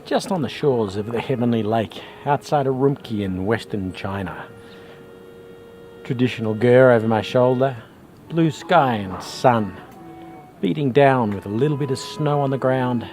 just on the shores of the Heavenly Lake outside of Urumqi in western China. Traditional ger over my shoulder, blue sky and sun, beating down with a little bit of snow on the ground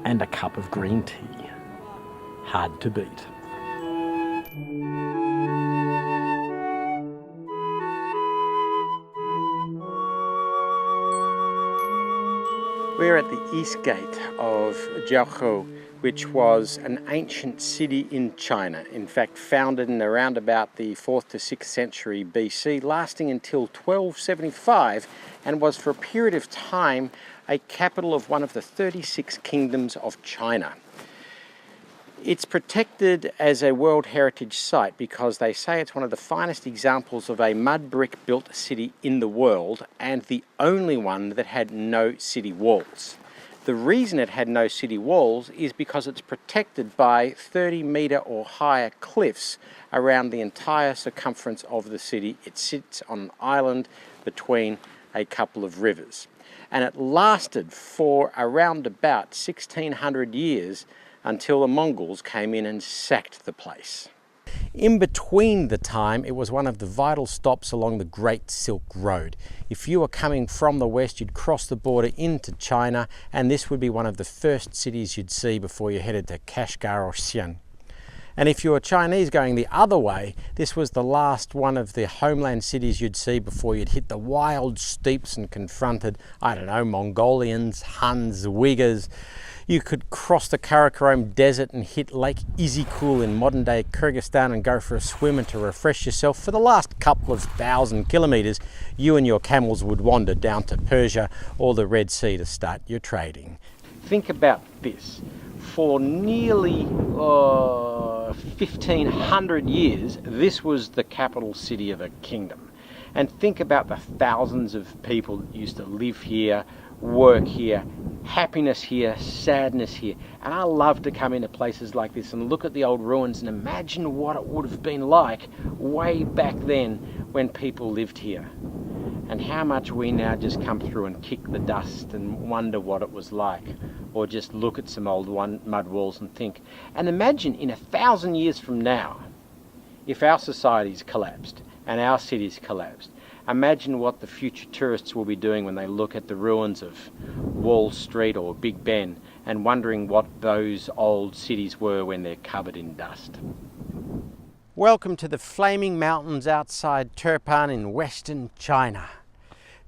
and a cup of green tea. Hard to beat. We're at the east gate of Jiaohe, which was an ancient city in China. In fact, founded in around about the 4th to 6th century BC, lasting until 1275, and was for a period of time a capital of one of the 36 kingdoms of China. It's protected as a World Heritage Site because they say it's one of the finest examples of a mud brick built city in the world, and the only one that had no city walls. The reason it had no city walls is because it's protected by 30-metre or higher cliffs around the entire circumference of the city. It sits on an island between a couple of rivers. And it lasted for around about 1600 years until the Mongols came in and sacked the place. In between the time, it was one of the vital stops along the Great Silk Road. If you were coming from the west, you'd cross the border into China, and this would be one of the first cities you'd see before you headed to Kashgar or Xi'an. And if you were Chinese going the other way, this was the last one of the homeland cities you'd see before you'd hit the wild steeps and confronted, I don't know, Mongolians, Huns, Uyghurs. You could cross the Karakoram Desert and hit Lake Izikul in modern-day Kyrgyzstan and go for a swim and to refresh yourself. For the last couple of 1,000 kilometres, you and your camels would wander down to Persia or the Red Sea to start your trading. Think about this. For nearly 1,500 years, this was the capital city of a kingdom. And think about the thousands of people that used to live here, work here, happiness here, sadness here. And I love to come into places like this and look at the old ruins and imagine what it would have been like way back then when people lived here. And how much we now just come through and kick the dust and wonder what it was like, or just look at some old mud walls and think. And imagine in 1,000 years from now, if our societies collapsed and our cities collapsed. Imagine what the future tourists will be doing when they look at the ruins of Wall Street or Big Ben and wondering what those old cities were when they're covered in dust. Welcome to the Flaming Mountains outside Turpan in western China.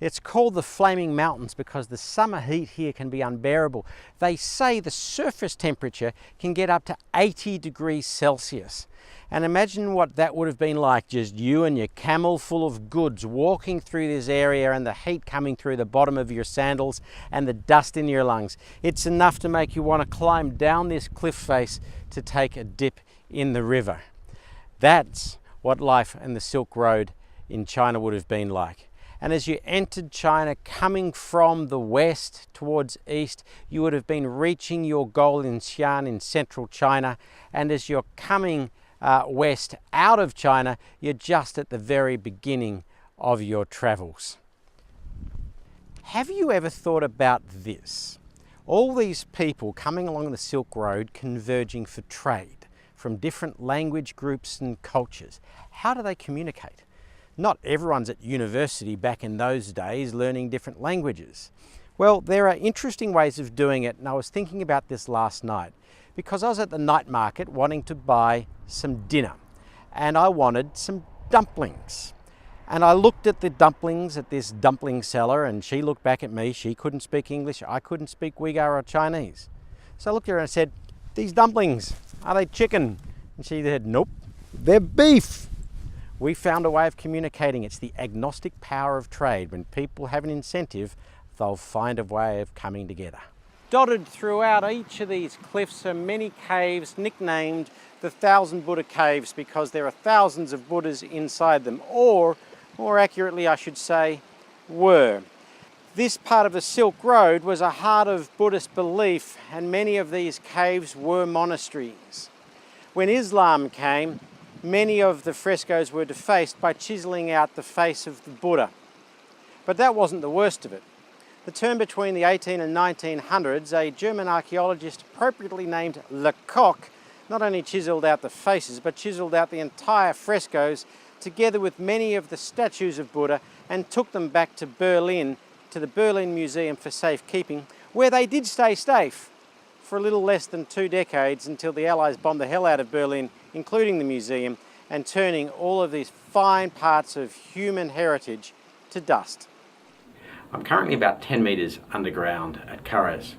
It's called the Flaming Mountains because the summer heat here can be unbearable. They say the surface temperature can get up to 80 degrees Celsius. And imagine what that would have been like, just you and your camel full of goods walking through this area and the heat coming through the bottom of your sandals and the dust in your lungs. It's enough to make you want to climb down this cliff face to take a dip in the river. That's what life in the Silk Road in China would have been like. And as you entered China, coming from the west towards east, you would have been reaching your goal in Xi'an in central China. And as you're coming west out of China, you're just at the very beginning of your travels. Have you ever thought about this? All these people coming along the Silk Road converging for trade from different language groups and cultures. How do they communicate? Not everyone's at university back in those days learning different languages. Well, there are interesting ways of doing it, and I was thinking about this last night because I was at the night market wanting to buy some dinner, and I wanted some dumplings. And I looked at the dumplings at this dumpling seller, and she looked back at me. She couldn't speak English. I couldn't speak Uyghur or Chinese. So I looked at her and I said, "These dumplings, are they chicken?" And she said, "Nope, they're beef." We found a way of communicating. It's the agnostic power of trade. When people have an incentive, they'll find a way of coming together. Dotted throughout each of these cliffs are many caves nicknamed the 1,000 Buddha Caves because there are thousands of Buddhas inside them, or more accurately I should say, were. This part of the Silk Road was a heart of Buddhist belief, and many of these caves were monasteries. When Islam came, many of the frescoes were defaced by chiseling out the face of the Buddha. But that wasn't the worst of it. The term between the 18 and 1900s, a German archaeologist appropriately named Lecoq not only chiselled out the faces, but chiselled out the entire frescoes together with many of the statues of Buddha and took them back to Berlin, to the Berlin Museum for Safekeeping, where they did stay safe for a little less than 2 decades until the Allies bombed the hell out of Berlin, including the museum, and turning all of these fine parts of human heritage to dust. I'm currently about 10 metres underground at Curragh,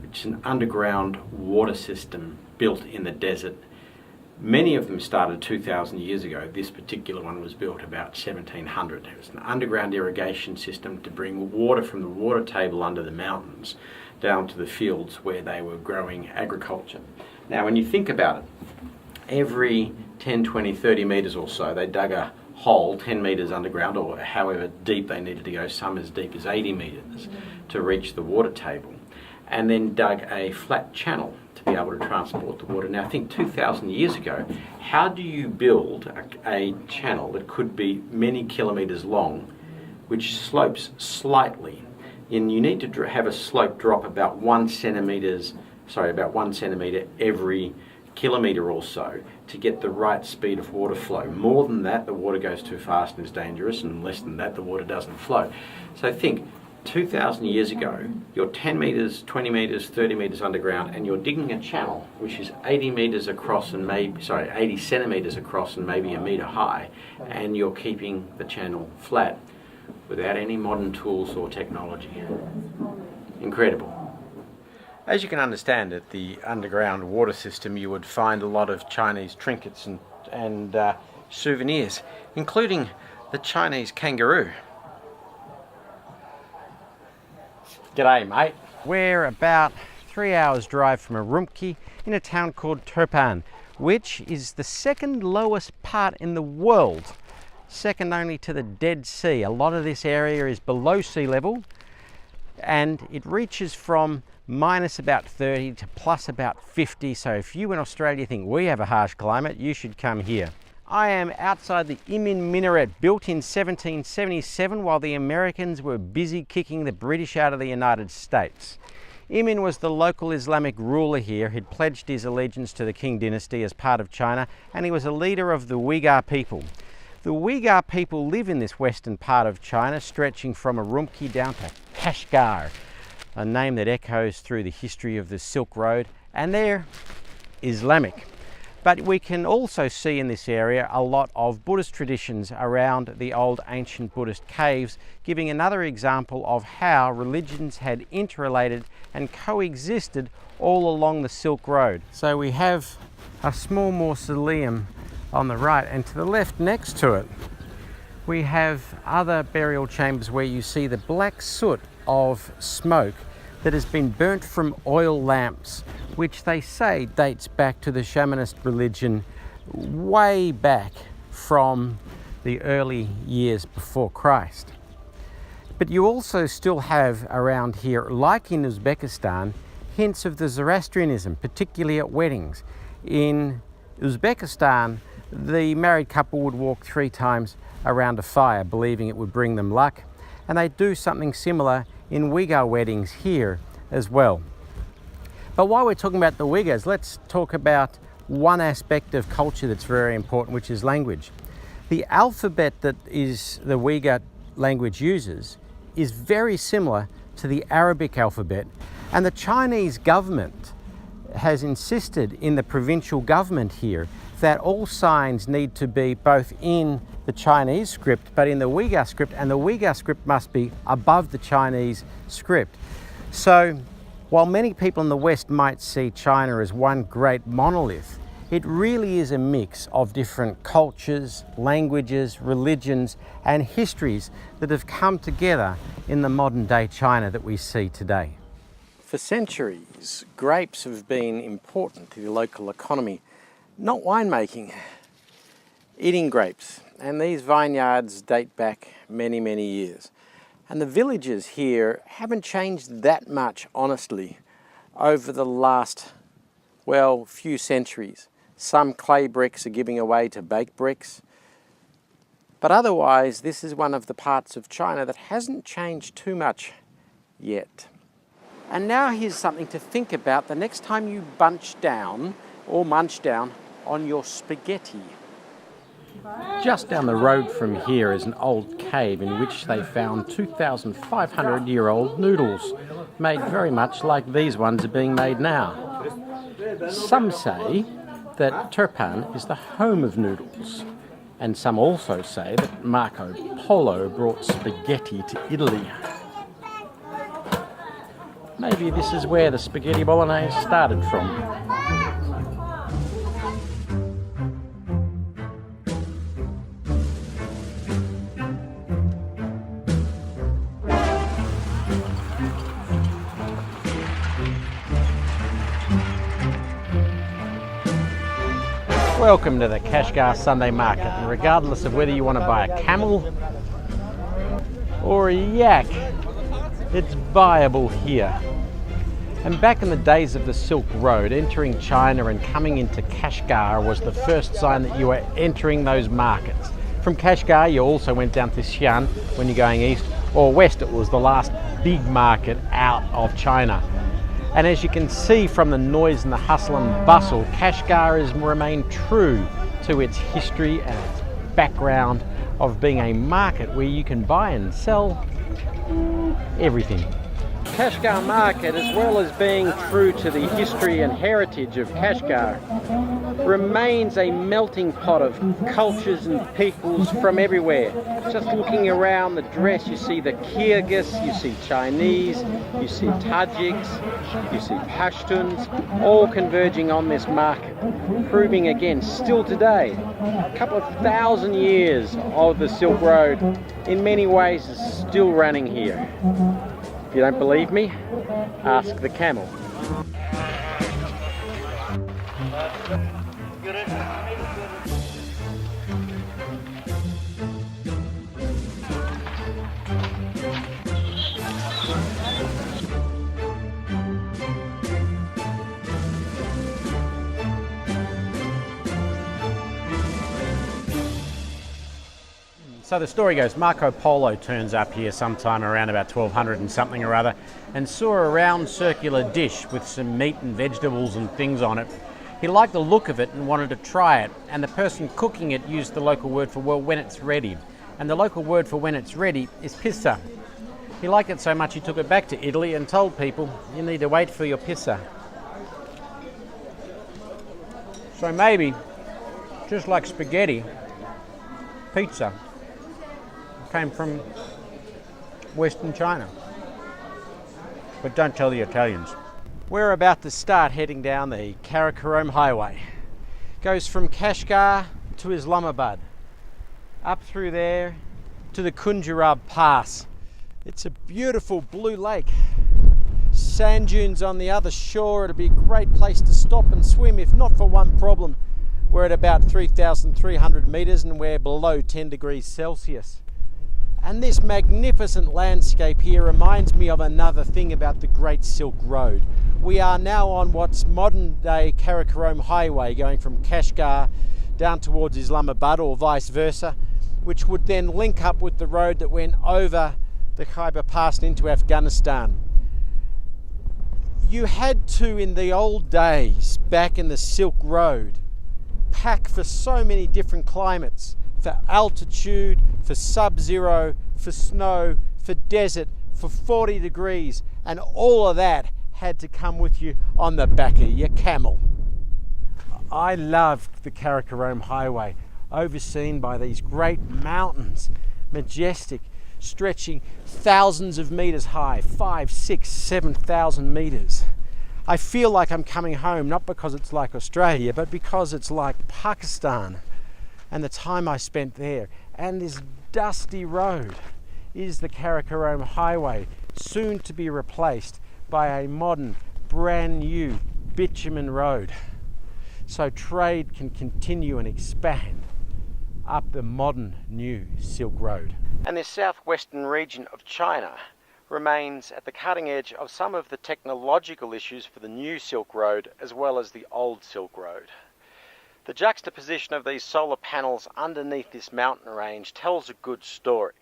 which is an underground water system built in the desert. Many of them started 2,000 years ago. This particular one was built about 1700. It was an underground irrigation system to bring water from the water table under the mountains down to the fields where they were growing agriculture. Now when you think about it, every 10, 20, 30 metres or so they dug a hole 10 metres underground, or however deep they needed to go, some as deep as 80 metres, to reach the water table, and then dug a flat channel to be able to transport the water. Now think 2,000 years ago, how do you build a channel that could be many kilometres long, which slopes slightly? And you need to have a slope drop about 1 centimetre every kilometre or so to get the right speed of water flow. More than that, the water goes too fast and is dangerous, and less than that, the water doesn't flow. So think, 2,000 years ago, you're 10 metres, 20 metres, 30 metres underground, and you're digging a channel which is 80 metres across and 80 centimetres across and maybe a metre high, and you're keeping the channel flat without any modern tools or technology. Incredible. As you can understand, at the underground water system you would find a lot of Chinese trinkets and souvenirs, including the Chinese kangaroo. G'day mate. We're about 3 hours drive from Urumqi in a town called Turpan, which is the second lowest part in the world, second only to the Dead Sea. A lot of this area is below sea level, and it reaches from minus about 30 to plus about 50. So if you in Australia think we have a harsh climate, you should come here. I am outside the Imin Minaret, built in 1777 while the Americans were busy kicking the British out of the United States. Imin was the local Islamic ruler here. He'd pledged his allegiance to the Qing dynasty as part of China, and he was a leader of the Uyghur people. The Uyghur people live in this western part of China, stretching from Urumqi down to Kashgar, a name that echoes through the history of the Silk Road, and they're Islamic. But we can also see in this area a lot of Buddhist traditions around the old ancient Buddhist caves, giving another example of how religions had interrelated and coexisted all along the Silk Road. So we have a small mausoleum on the right, and to the left next to it we have other burial chambers where you see the black soot of smoke that has been burnt from oil lamps, which they say dates back to the shamanist religion way back from the early years before Christ. But you also still have around here, like in Uzbekistan, hints of the Zoroastrianism, particularly at weddings. In Uzbekistan, the married couple would walk 3 times around a fire, believing it would bring them luck. And they do something similar in Uyghur weddings here as well. But while we're talking about the Uyghurs, let's talk about one aspect of culture that's very important, which is language. The alphabet that the Uyghur language uses is very similar to the Arabic alphabet, and the Chinese government has insisted in the provincial government here that all signs need to be both in the Chinese script but in the Uyghur script, and the Uyghur script must be above the Chinese script. So while many people in the West might see China as one great monolith, it really is a mix of different cultures, languages, religions, and histories that have come together in the modern day China that we see today. For centuries, grapes have been important to the local economy. Not winemaking, eating grapes. And these vineyards date back many, many years. And the villages here haven't changed that much, honestly, over the last, well, few centuries. Some clay bricks are giving away to baked bricks. But otherwise, this is one of the parts of China that hasn't changed too much yet. And now here's something to think about the next time you bunch down or munch down on your spaghetti. Just down the road from here is an old cave in which they found 2,500-year-old noodles, made very much like these ones are being made now. Some say that Turpan is the home of noodles, and some also say that Marco Polo brought spaghetti to Italy. Maybe this is where the spaghetti bolognese started from. Welcome to the Kashgar Sunday Market, and regardless of whether you want to buy a camel or a yak, it's buyable here. And back in the days of the Silk Road, entering China and coming into Kashgar was the first sign that you were entering those markets. From Kashgar you also went down to Xi'an when you're going east, or west. It was the last big market out of China. And as you can see from the noise and the hustle and bustle, Kashgar has remained true to its history and its background of being a market where you can buy and sell everything. Kashgar Market, as well as being true to the history and heritage of Kashgar, remains a melting pot of cultures and peoples from everywhere. Just looking around the dress, you see the Kyrgyz, you see Chinese, you see Tajiks, you see Pashtuns, all converging on this market, proving again, still today, a couple of thousand years of the Silk Road, in many ways is still running here. If you don't believe me, ask the camel. So the story goes, Marco Polo turns up here sometime around about 1200 and something or other and saw a round circular dish with some meat and vegetables and things on it. He liked the look of it and wanted to try it, and the person cooking it used the local word for, well, when it's ready. And the local word for when it's ready is pizza. He liked it so much he took it back to Italy and told people, you need to wait for your pizza. So maybe, just like spaghetti, pizza came from Western China. But don't tell the Italians. We're about to start heading down the Karakoram Highway. Goes from Kashgar to Islamabad, up through there to the Kunjarab Pass. It's a beautiful blue lake. Sand dunes on the other shore. It'll be a great place to stop and swim, if not for one problem. We're at about 3,300 meters and we're below 10 degrees Celsius. And this magnificent landscape here reminds me of another thing about the Great Silk Road. We are now on what's modern day Karakoram Highway, going from Kashgar down towards Islamabad or vice versa, which would then link up with the road that went over the Khyber Pass into Afghanistan. You had to, in the old days, back in the Silk Road, pack for so many different climates. For altitude, for sub-zero, for snow, for desert, for 40 degrees, and all of that had to come with you on the back of your camel. I loved the Karakoram Highway, overseen by these great mountains, majestic, stretching thousands of meters high, 5, 6, 7,000 meters. I feel like I'm coming home, not because it's like Australia, but because it's like Pakistan. And the time I spent there. And this dusty road is the Karakoram Highway, soon to be replaced by a modern, brand new bitumen road. So trade can continue and expand up the modern new Silk Road. And this southwestern region of China remains at the cutting edge of some of the technological issues for the new Silk Road as well as the old Silk Road. The juxtaposition of these solar panels underneath this mountain range tells a good story.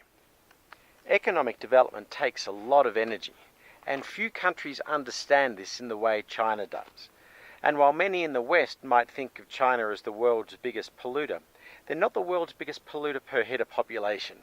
Economic development takes a lot of energy, And few countries understand this in the way China does. And while many in the West might think of China as the world's biggest polluter, they're not the world's biggest polluter per head of population.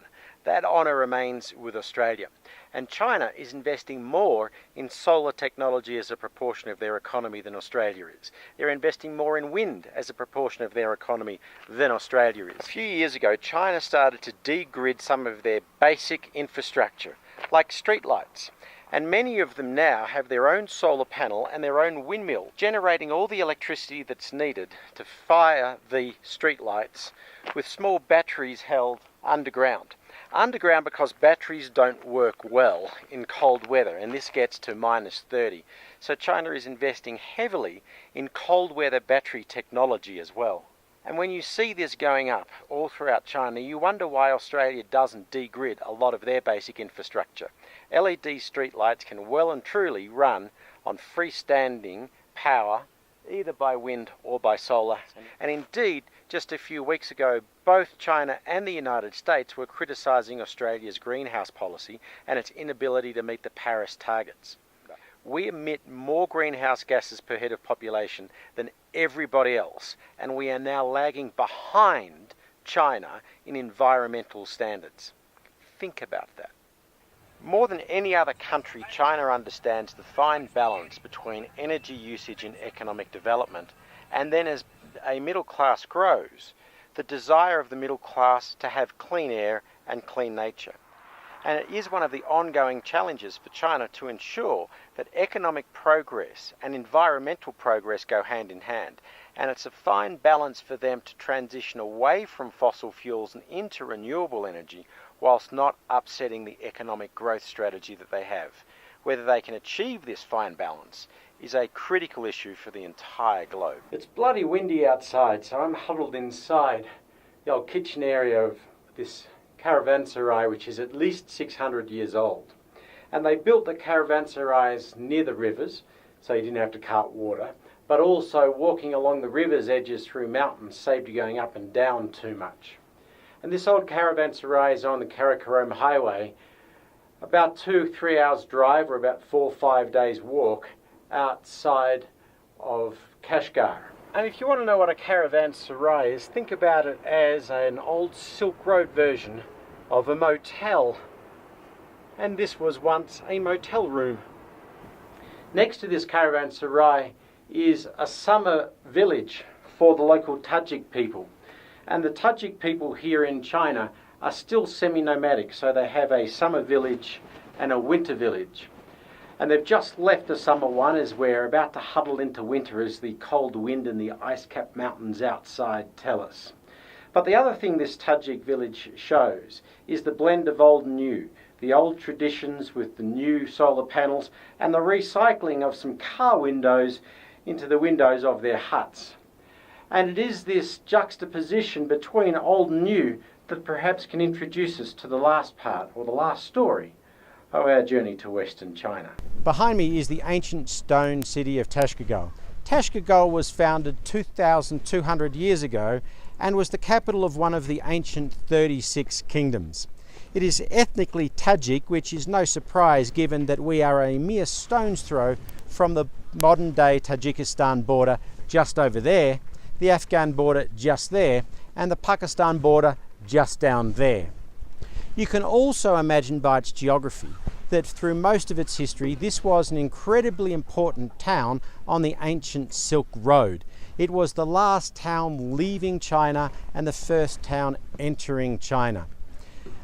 That honour remains with Australia. And China is investing more in solar technology as a proportion of their economy than Australia is. They're investing more in wind as a proportion of their economy than Australia is. A few years ago, China started to de-grid some of their basic infrastructure, like streetlights. And many of them now have their own solar panel and their own windmill, generating all the electricity that's needed to fire the streetlights with small batteries held underground. Underground because batteries don't work well in cold weather, and this gets to -30. So China is investing heavily in cold weather battery technology as well. And when you see this going up all throughout China, you wonder why Australia doesn't de-grid a lot of their basic infrastructure. LED streetlights can well and truly run on freestanding power, either by wind or by solar. And indeed, just a few weeks ago, both China and the United States were criticising Australia's greenhouse policy and its inability to meet the Paris targets. We emit more greenhouse gases per head of population than everybody else, and we are now lagging behind China in environmental standards. Think about that. More than any other country, China understands the fine balance between energy usage and economic development, and then as a middle class grows, the desire of the middle class to have clean air and clean nature. And it is one of the ongoing challenges for China to ensure that economic progress and environmental progress go hand in hand. And it's a fine balance for them to transition away from fossil fuels and into renewable energy whilst not upsetting the economic growth strategy that they have. Whether they can achieve this fine balance is a critical issue for the entire globe. It's bloody windy outside, so I'm huddled inside the old kitchen area of this caravanserai, which is at least 600 years old. And they built the caravanserais near the rivers, so you didn't have to cart water, but also walking along the river's edges through mountains saved you going up and down too much. And this old caravanserai is on the Karakoram Highway, about 2-3 hours drive or about 4 or 5 days walk outside of Kashgar. And if you want to know what a caravanserai is, think about it as an old Silk Road version of a motel. And this was once a motel room. Next to this caravanserai is a summer village for the local Tajik people. And the Tajik people here in China are still semi-nomadic, so they have a summer village and a winter village. And they've just left the summer one as we're about to huddle into winter as the cold wind and the ice-capped mountains outside tell us. But the other thing this Tajik village shows is the blend of old and new, the old traditions with the new solar panels and the recycling of some car windows into the windows of their huts. And it is this juxtaposition between old and new that perhaps can introduce us to the last part, or the last story, of our journey to Western China. Behind me is the ancient stone city of Tashkagol. Tashkagol was founded 2,200 years ago and was the capital of one of the ancient 36 kingdoms. It is ethnically Tajik, which is no surprise given that we are a mere stone's throw from the modern-day Tajikistan border just over there, the Afghan border just there, and the Pakistan border just down there. You can also imagine by its geography that through most of its history this was an incredibly important town on the ancient Silk Road. It was the last town leaving China and the first town entering China.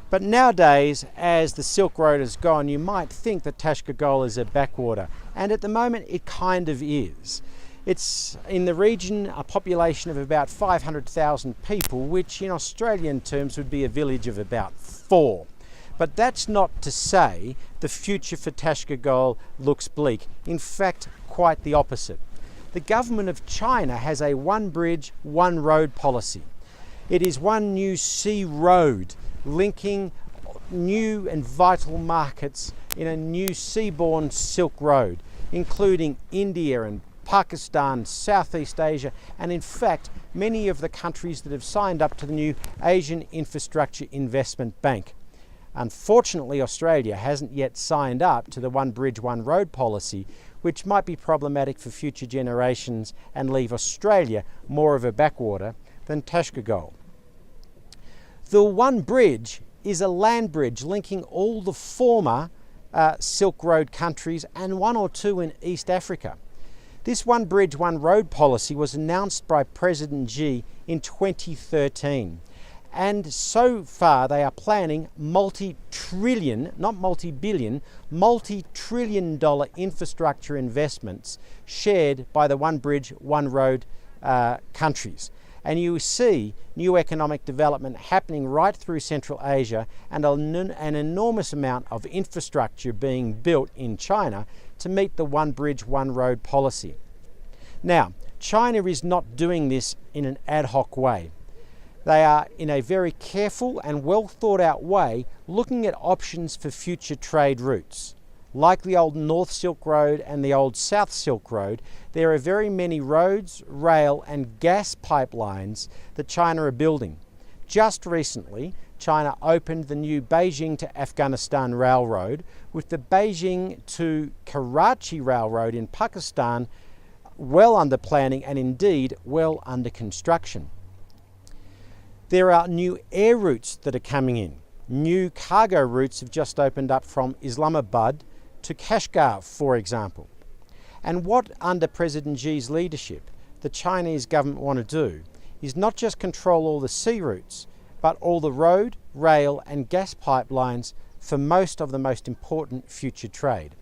But nowadays, as the Silk Road has gone, you might think that Tashkagol is a backwater, and at the moment it kind of is. It's in the region a population of about 500,000 people, which in Australian terms would be a village of about 4. But that's not to say the future for Tashkagol looks bleak. In fact, quite the opposite. The government of China has a one bridge, one road policy. It is one new sea road linking new and vital markets in a new seaborne Silk Road, including India and Pakistan, Southeast Asia, and in fact many of the countries that have signed up to the new Asian Infrastructure Investment Bank. Unfortunately, Australia hasn't yet signed up to the One Bridge, One Road policy, which might be problematic for future generations and leave Australia more of a backwater than Tashkagol. The One Bridge is a land bridge linking all the former Silk Road countries and one or two in East Africa. This One Bridge, One Road policy was announced by President Xi in 2013. And so far they are planning multi-trillion, not multi-billion, multi-trillion dollar infrastructure investments shared by the One Bridge, One Road countries. And you see new economic development happening right through Central Asia and an enormous amount of infrastructure being built in China to meet the One Bridge, One Road policy. Now, China is not doing this in an ad hoc way. They are, in a very careful and well thought out way, looking at options for future trade routes. Like the old North Silk Road and the old South Silk Road, there are very many roads, rail and gas pipelines that China are building. Just recently, China opened the new Beijing to Afghanistan Railroad, with the Beijing to Karachi Railroad in Pakistan well under planning and indeed well under construction. There are new air routes that are coming in. New cargo routes have just opened up from Islamabad to Kashgar, for example. And what, under President Xi's leadership, the Chinese government want to do is not just control all the sea routes, but all the road, rail and gas pipelines for most of the most important future trade.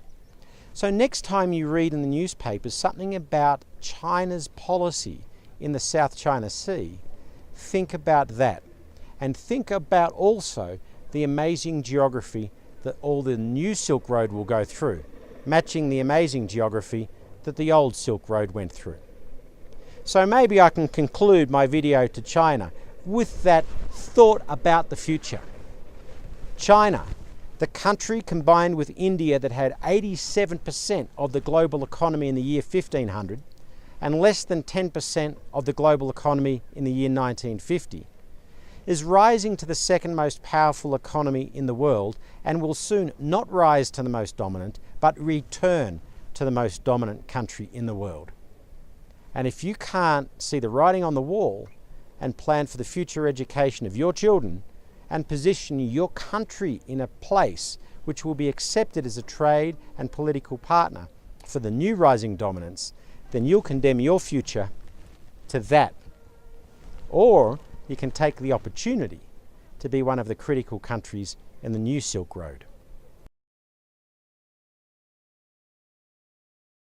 So next time you read in the newspapers something about China's policy in the South China Sea, think about that, and think about also the amazing geography that all the new Silk Road will go through, matching the amazing geography that the old Silk Road went through. So maybe I can conclude my video to China with that thought about the future. China, the country combined with India that had 87% of the global economy in the year 1500, and less than 10% of the global economy in the year 1950, is rising to the second most powerful economy in the world and will soon not rise to the most dominant, but return to the most dominant country in the world. And if you can't see the writing on the wall and plan for the future education of your children and position your country in a place which will be accepted as a trade and political partner for the new rising dominance, then you'll condemn your future to that. Or you can take the opportunity to be one of the critical countries in the new Silk Road.